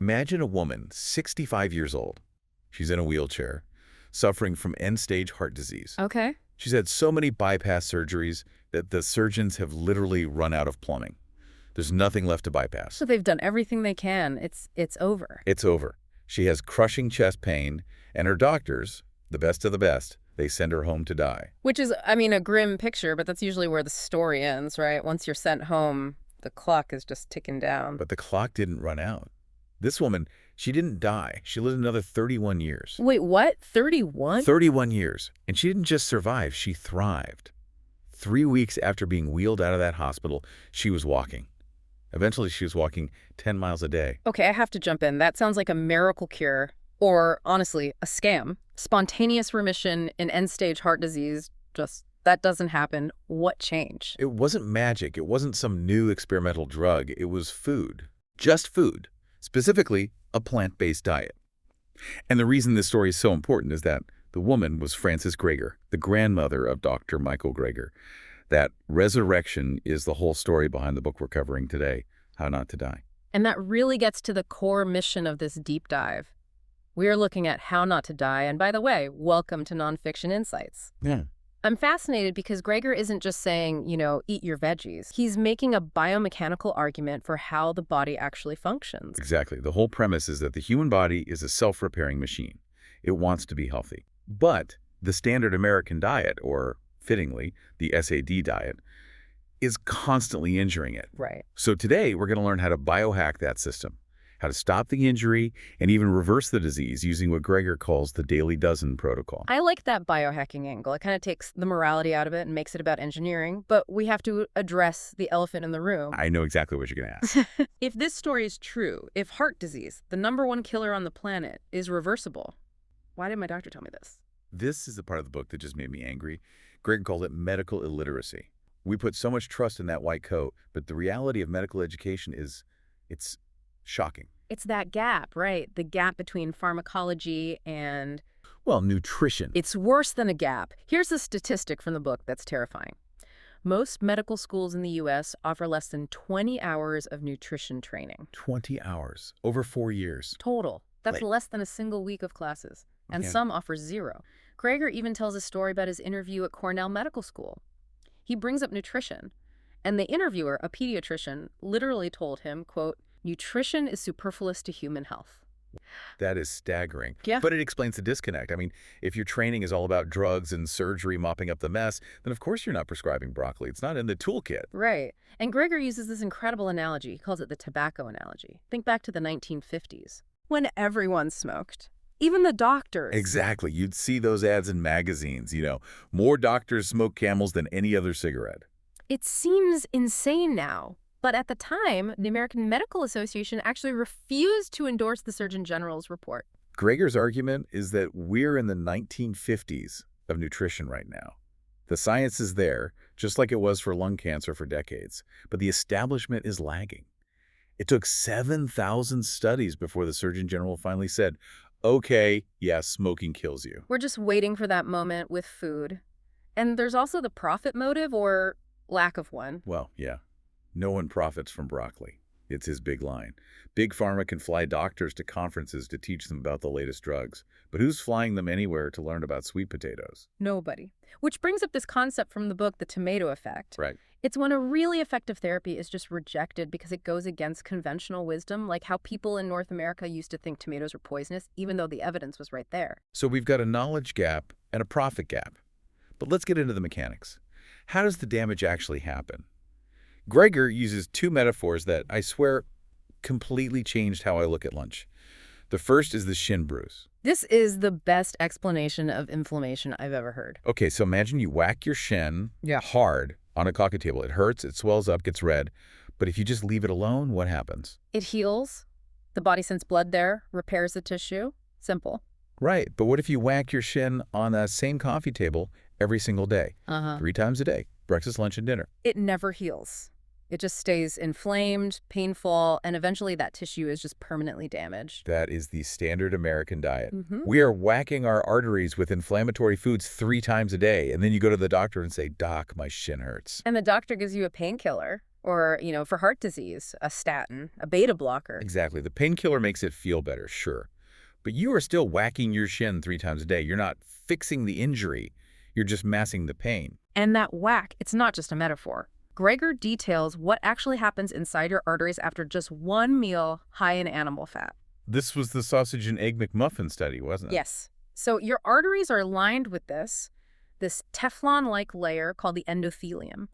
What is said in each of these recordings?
Imagine a woman, 65 years old. She's in a wheelchair, suffering from end-stage heart disease. Okay. She's had so many bypass surgeries that the surgeons have literally run out of plumbing. There's nothing left to bypass. So they've done everything they can. It's over. It's over. She has crushing chest pain, and her doctors, the best of the best, they send her home to die. Which is, I mean, a grim picture, but that's usually where the story ends, right? Once you're sent home, the clock is just ticking down. But the clock didn't run out. This woman, she didn't die. She lived another 31 years. Wait, what? 31? 31 years. And she didn't just survive, she thrived. 3 weeks after being wheeled out of that hospital, she was walking. Eventually, she was walking 10 miles a day. Okay, I have to jump in. That sounds like a miracle cure, or honestly, a scam. Spontaneous remission in end-stage heart disease, that doesn't happen. What changed? It wasn't magic. It wasn't some new experimental drug. It was food. Just food. Specifically, a plant-based diet. And the reason this story is so important is that the woman was Frances Greger, the grandmother of Dr. Michael Greger. That resurrection is the whole story behind the book we're covering today, How Not to Die. And that really gets to the core mission of this deep dive. We're looking at how not to die, and by the way, welcome to Nonfiction Insights. Yeah. I'm fascinated because Greger isn't just saying, eat your veggies. He's making a biomechanical argument for how the body actually functions. Exactly. The whole premise is that the human body is a self-repairing machine. It wants to be healthy. But the standard American diet, or fittingly, the SAD diet, is constantly injuring it. Right. So today, we're going to learn how to biohack that system, how to stop the injury and even reverse the disease using what Greger calls the Daily Dozen protocol. I like that biohacking angle. It kind of takes the morality out of it and makes it about engineering, but we have to address the elephant in the room. I know exactly what you're going to ask. If this story is true, if heart disease, the #1 killer on the planet, is reversible, why did my doctor tell me this? This is the part of the book that just made me angry. Greger called it medical illiteracy. We put so much trust in that white coat, but the reality of medical education is, it's shocking. It's that gap, right? The gap between pharmacology and... Well, nutrition. It's worse than a gap. Here's a statistic from the book that's terrifying. Most medical schools in the U.S. offer less than 20 hours of nutrition training. 20 hours. Over 4 years. Total. That's Wait. less than a single week of classes. And Okay. some offer 0. Greger even tells a story about his interview at Cornell Medical School. He brings up nutrition. And the interviewer, a pediatrician, literally told him, quote, "Nutrition is superfluous to human health." That is staggering. Yeah. But it explains the disconnect. I mean, if your training is all about drugs and surgery mopping up the mess, then of course you're not prescribing broccoli. It's not in the toolkit. Right. And Greger uses this incredible analogy. He calls it the tobacco analogy. Think back to the 1950s, when everyone smoked. Even the doctors. Exactly. You'd see those ads in magazines, more doctors smoke Camels than any other cigarette. It seems insane now. But at the time, the American Medical Association actually refused to endorse the Surgeon General's report. Greger's argument is that we're in the 1950s of nutrition right now. The science is there, just like it was for lung cancer for decades, but the establishment is lagging. It took 7,000 studies before the Surgeon General finally said, okay, yes, smoking kills you. We're just waiting for that moment with food. And there's also the profit motive, or lack of one. Well, yeah. No one profits from broccoli. It's his big line. Big Pharma can fly doctors to conferences to teach them about the latest drugs. But who's flying them anywhere to learn about sweet potatoes? Nobody. Which brings up this concept from the book, The Tomato Effect. Right. It's when a really effective therapy is just rejected because it goes against conventional wisdom, like how people in North America used to think tomatoes were poisonous, even though the evidence was right there. So we've got a knowledge gap and a profit gap. But let's get into the mechanics. How does the damage actually happen? Greger uses 2 metaphors that, I swear, completely changed how I look at lunch. The first is the shin bruise. This is the best explanation of inflammation I've ever heard. Okay, so imagine you whack your shin hard on a coffee table. It hurts, it swells up, gets red. But if you just leave it alone, what happens? It heals. The body sends blood there, repairs the tissue. Simple. Right, but what if you whack your shin on that same coffee table every single day? 3 times a day, breakfast, lunch, and dinner. It never heals. It just stays inflamed, painful, and eventually that tissue is just permanently damaged. That is the standard American diet. Mm-hmm. We are whacking our arteries with inflammatory foods 3 times a day, and then you go to the doctor and say, "Doc, my shin hurts." And the doctor gives you a painkiller or, for heart disease, a statin, a beta blocker. Exactly. The painkiller makes it feel better, sure. But you are still whacking your shin 3 times a day. You're not fixing the injury. You're just masking the pain. And that whack, it's not just a metaphor. Gregor details what actually happens inside your arteries after just one meal high in animal fat. This was the sausage and egg McMuffin study, wasn't it? Yes. So your arteries are lined with this Teflon-like layer called the endothelium.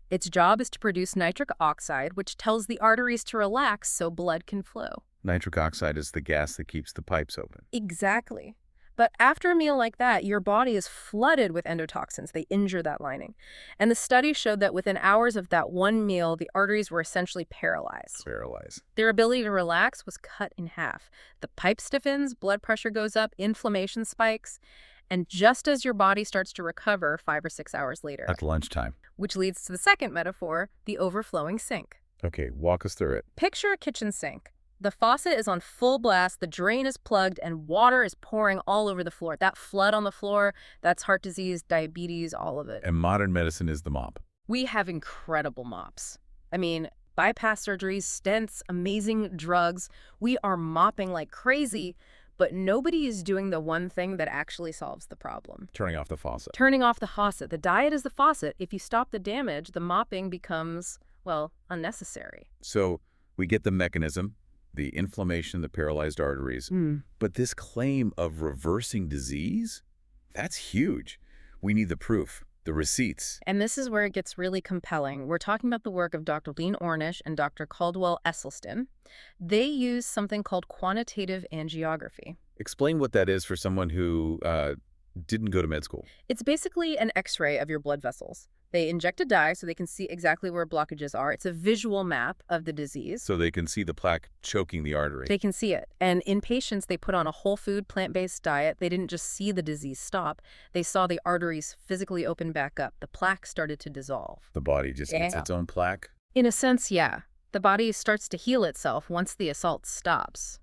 Its job is to produce nitric oxide, which tells the arteries to relax so blood can flow. Nitric oxide is the gas that keeps the pipes open. Exactly. But after a meal like that, your body is flooded with endotoxins. They injure that lining. And the study showed that within hours of that one meal, the arteries were essentially paralyzed. Their ability to relax was cut in half. The pipe stiffens, blood pressure goes up, inflammation spikes, and just as your body starts to recover 5 or 6 hours later. At lunchtime. Which leads to the second metaphor, the overflowing sink. Okay, walk us through it. Picture a kitchen sink. The faucet is on full blast, the drain is plugged, and water is pouring all over the floor. That flood on the floor, that's heart disease, diabetes, all of it. And modern medicine is the mop. We have incredible mops. I mean, bypass surgeries, stents, amazing drugs. We are mopping like crazy, but nobody is doing the one thing that actually solves the problem. Turning off the faucet. Turning off the faucet. The diet is the faucet. If you stop the damage, the mopping becomes, well, unnecessary. So we get the mechanism, the inflammation, the paralyzed arteries. But this claim of reversing disease, that's huge. We need the proof, the receipts. And this is where it gets really compelling. We're talking about the work of Dr. Lean Ornish and Dr. Caldwell Esselstyn. They use something called quantitative angiography. Explain what that is for someone who didn't go to med school. It's basically an X-ray of your blood vessels. They inject a dye so they can see exactly where blockages are. It's a visual map of the disease. So they can see the plaque choking the artery. They can see it. And in patients, they put on a whole food, plant-based diet. They didn't just see the disease stop. They saw the arteries physically open back up. The plaque started to dissolve. The body just eats its own plaque? In a sense, yeah. The body starts to heal itself once the assault stops.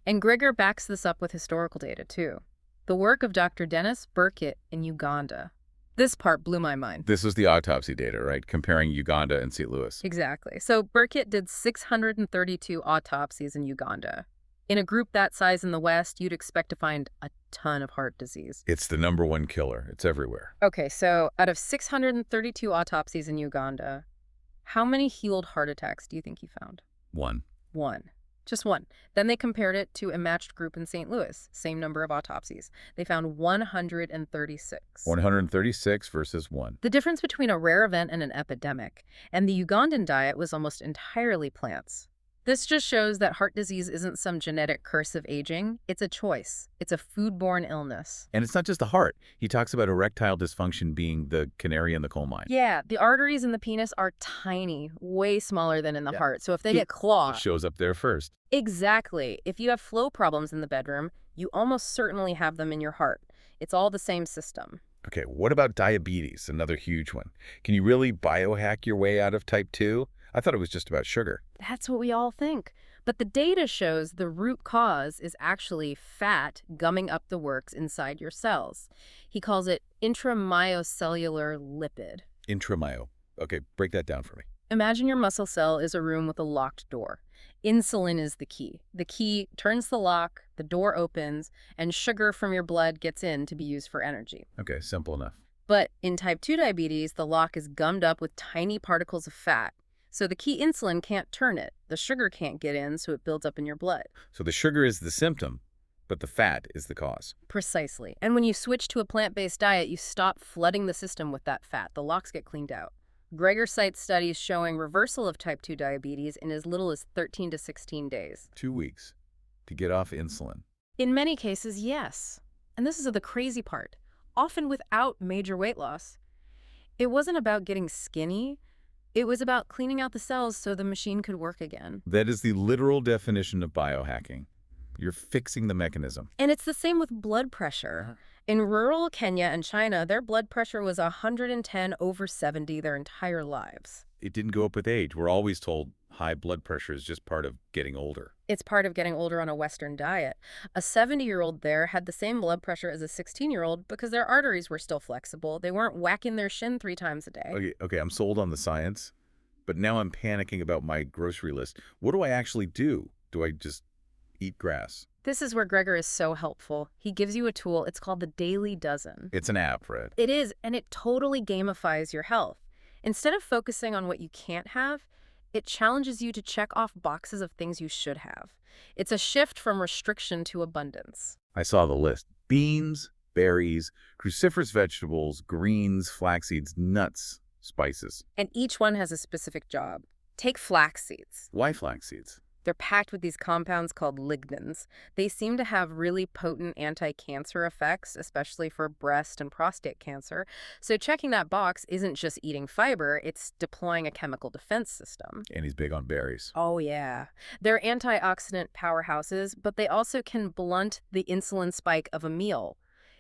And Gregor backs this up with historical data, too. The work of Dr. Dennis Burkitt in Uganda. This part blew my mind. This was the autopsy data, right? Comparing Uganda and St. Louis. Exactly. So Burkitt did 632 autopsies in Uganda. In a group that size in the West, you'd expect to find a ton of heart disease. It's the #1 killer. It's everywhere. Okay, so out of 632 autopsies in Uganda, how many healed heart attacks do you think you found? 1. One. Just one. Then they compared it to a matched group in St. Louis. Same number of autopsies. They found 136. 136 versus 1. The difference between a rare event and an epidemic. And the Ugandan diet was almost entirely plants. This just shows that heart disease isn't some genetic curse of aging. It's a choice. It's a foodborne illness. And it's not just the heart. He talks about erectile dysfunction being the canary in the coal mine. Yeah, the arteries in the penis are tiny, way smaller than in the heart. So if they get clogged... It shows up there first. Exactly. If you have flow problems in the bedroom, you almost certainly have them in your heart. It's all the same system. Okay, what about diabetes? Another huge one. Can you really biohack your way out of type 2? I thought it was just about sugar. That's what we all think. But the data shows the root cause is actually fat gumming up the works inside your cells. He calls it intramyocellular lipid. Intramyo. Okay, break that down for me. Imagine your muscle cell is a room with a locked door. Insulin is the key. The key turns the lock, the door opens, and sugar from your blood gets in to be used for energy. Okay, simple enough. But in type 2 diabetes, the lock is gummed up with tiny particles of fat. So the key insulin can't turn it. The sugar can't get in, so it builds up in your blood. So the sugar is the symptom, but the fat is the cause. Precisely. And when you switch to a plant-based diet, you stop flooding the system with that fat. The locks get cleaned out. Gregor cites studies showing reversal of type 2 diabetes in as little as 13 to 16 days. 2 weeks to get off insulin. In many cases, yes. And this is the crazy part. Often without major weight loss. It wasn't about getting skinny. It was about cleaning out the cells so the machine could work again. That is the literal definition of biohacking. You're fixing the mechanism. And it's the same with blood pressure. In rural Kenya and China, their blood pressure was 110/70 their entire lives. it didn't go up with age. We're always told high blood pressure is just part of getting older. It's part of getting older on a Western diet. A 70-year-old there had the same blood pressure as a 16-year-old because their arteries were still flexible. They weren't whacking their shin 3 times a day. Okay, I'm sold on the science, but now I'm panicking about my grocery list. What do I actually do? Do I just eat grass? This is where Gregor is so helpful. He gives you a tool. It's called the Daily Dozen. It's an app, Fred. It is, and it totally gamifies your health. Instead of focusing on what you can't have, it challenges you to check off boxes of things you should have. It's a shift from restriction to abundance. I saw the list. Beans, berries, cruciferous vegetables, greens, flax seeds, nuts, spices. And each one has a specific job. Take flax seeds. Why flax seeds? They're packed with these compounds called lignans. They seem to have really potent anti-cancer effects, especially for breast and prostate cancer. So checking that box isn't just eating fiber, it's deploying a chemical defense system. And he's big on berries. Oh, yeah. They're antioxidant powerhouses, but they also can blunt the insulin spike of a meal.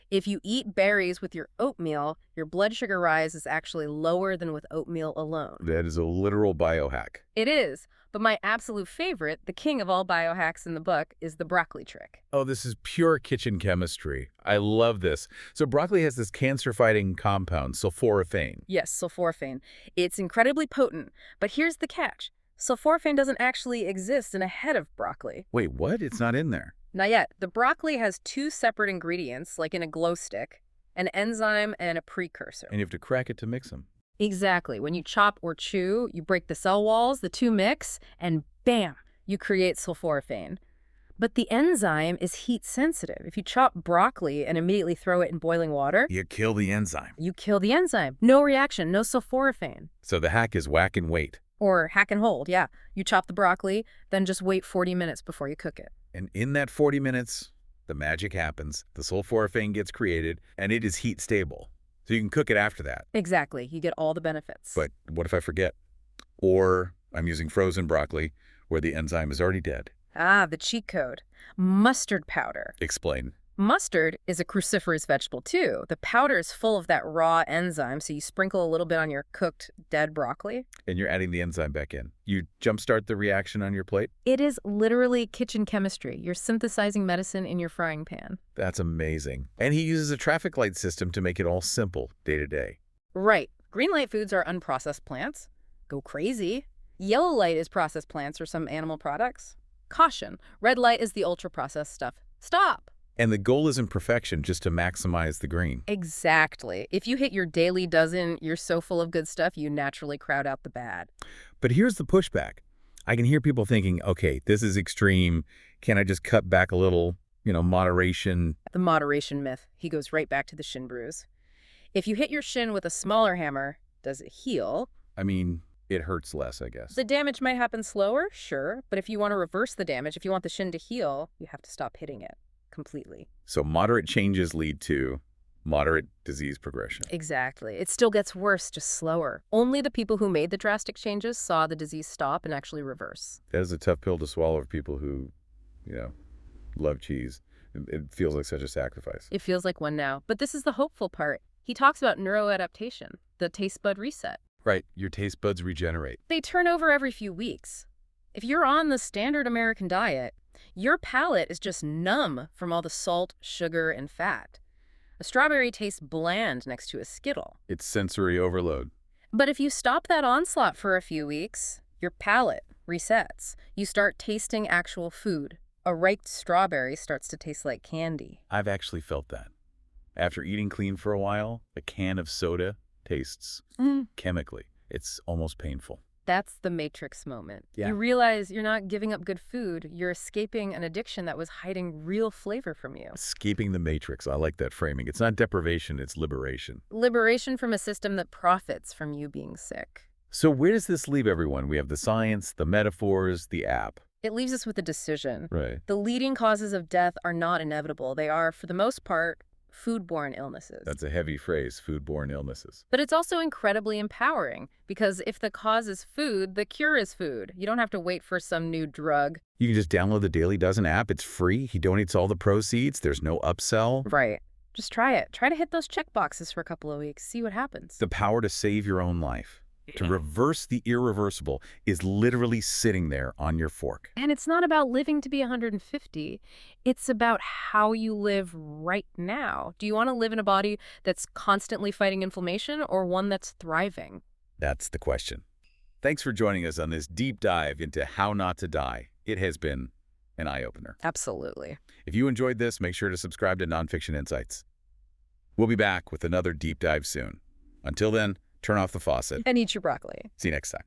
If you eat berries with your oatmeal, your blood sugar rise is actually lower than with oatmeal alone. That is a literal biohack. It is. But my absolute favorite, the king of all biohacks in the book, is the broccoli trick. Oh, this is pure kitchen chemistry. I love this. So broccoli has this cancer-fighting compound, sulforaphane. Yes, sulforaphane. It's incredibly potent. But here's the catch. Sulforaphane doesn't actually exist in a head of broccoli. Wait, what? It's not in there. Not yet. The broccoli has 2 separate ingredients, like in a glow stick, an enzyme and a precursor. And you have to crack it to mix them. Exactly. When you chop or chew, you break the cell walls, the 2 mix, and bam, you create sulforaphane. But the enzyme is heat sensitive. If you chop broccoli and immediately throw it in boiling water, You kill the enzyme. you kill the enzyme. No reaction, no sulforaphane. So the hack is whack and wait. Or hack and hold, yeah. You chop the broccoli, then just wait 40 minutes before you cook it. And in that 40 minutes, the magic happens. The sulforaphane gets created, and it is heat stable. So you can cook it after that. Exactly. You get all the benefits. But what if I forget? Or I'm using frozen broccoli where the enzyme is already dead. Ah, the cheat code. Mustard powder. Explain. Mustard is a cruciferous vegetable too. The powder is full of that raw enzyme, so you sprinkle a little bit on your cooked dead broccoli. And you're adding the enzyme back in. You jumpstart the reaction on your plate? It is literally kitchen chemistry. You're synthesizing medicine in your frying pan. That's amazing. And he uses a traffic light system to make it all simple day to day. Right. Green light foods are unprocessed plants. Go crazy. Yellow light is processed plants or some animal products. Caution. Red light is the ultra-processed stuff. Stop. And the goal isn't perfection, just to maximize the green. Exactly. If you hit your daily dozen, you're so full of good stuff, you naturally crowd out the bad. But here's the pushback. I can hear people thinking, okay, this is extreme. Can I just cut back a little, moderation? The moderation myth. He goes right back to the shin bruise. If you hit your shin with a smaller hammer, does it heal? I mean, it hurts less, I guess. The damage might happen slower, sure. But if you want to reverse the damage, if you want the shin to heal, you have to stop hitting it completely. So moderate changes lead to moderate disease progression. Exactly. It still gets worse, just slower. Only the people who made the drastic changes saw the disease stop and actually reverse. That is a tough pill to swallow for people who, love cheese. It feels like such a sacrifice. It feels like one now. But this is the hopeful part. He talks about neuroadaptation, the taste bud reset. Right. Your taste buds regenerate. They turn over every few weeks. If you're on the standard American diet, your palate is just numb from all the salt, sugar, and fat. A strawberry tastes bland next to a Skittle. It's sensory overload. But if you stop that onslaught for a few weeks, your palate resets. You start tasting actual food. A ripe strawberry starts to taste like candy. I've actually felt that. After eating clean for a while, a can of soda tastes chemically. It's almost painful. That's the Matrix moment. Yeah. You realize you're not giving up good food. You're escaping an addiction that was hiding real flavor from you. Escaping the matrix. I like that framing. It's not deprivation, it's liberation. Liberation from a system that profits from you being sick. So where does this leave everyone? We have the science, the metaphors, the app. It leaves us with a decision. Right. The leading causes of death are not inevitable. They are, for the most part, foodborne illnesses. That's a heavy phrase, foodborne illnesses. But it's also incredibly empowering, because if the cause is food, the cure is food. You don't have to wait for some new drug. You can just download the Daily Dozen app. It's free. He donates all the proceeds. There's no upsell. Right. Just try it. Try to hit those check boxes for a couple of weeks. See what happens. The power to save your own life. To reverse the irreversible is literally sitting there on your fork. And it's not about living to be 150. It's about how you live right now. Do you want to live in a body that's constantly fighting inflammation or one that's thriving? That's the question. Thanks for joining us on this deep dive into how not to die. It has been an eye-opener. Absolutely. If you enjoyed this, make sure to subscribe to Nonfiction Insights. We'll be back with another deep dive soon. Until then, turn off the faucet. And eat your broccoli. See you next time.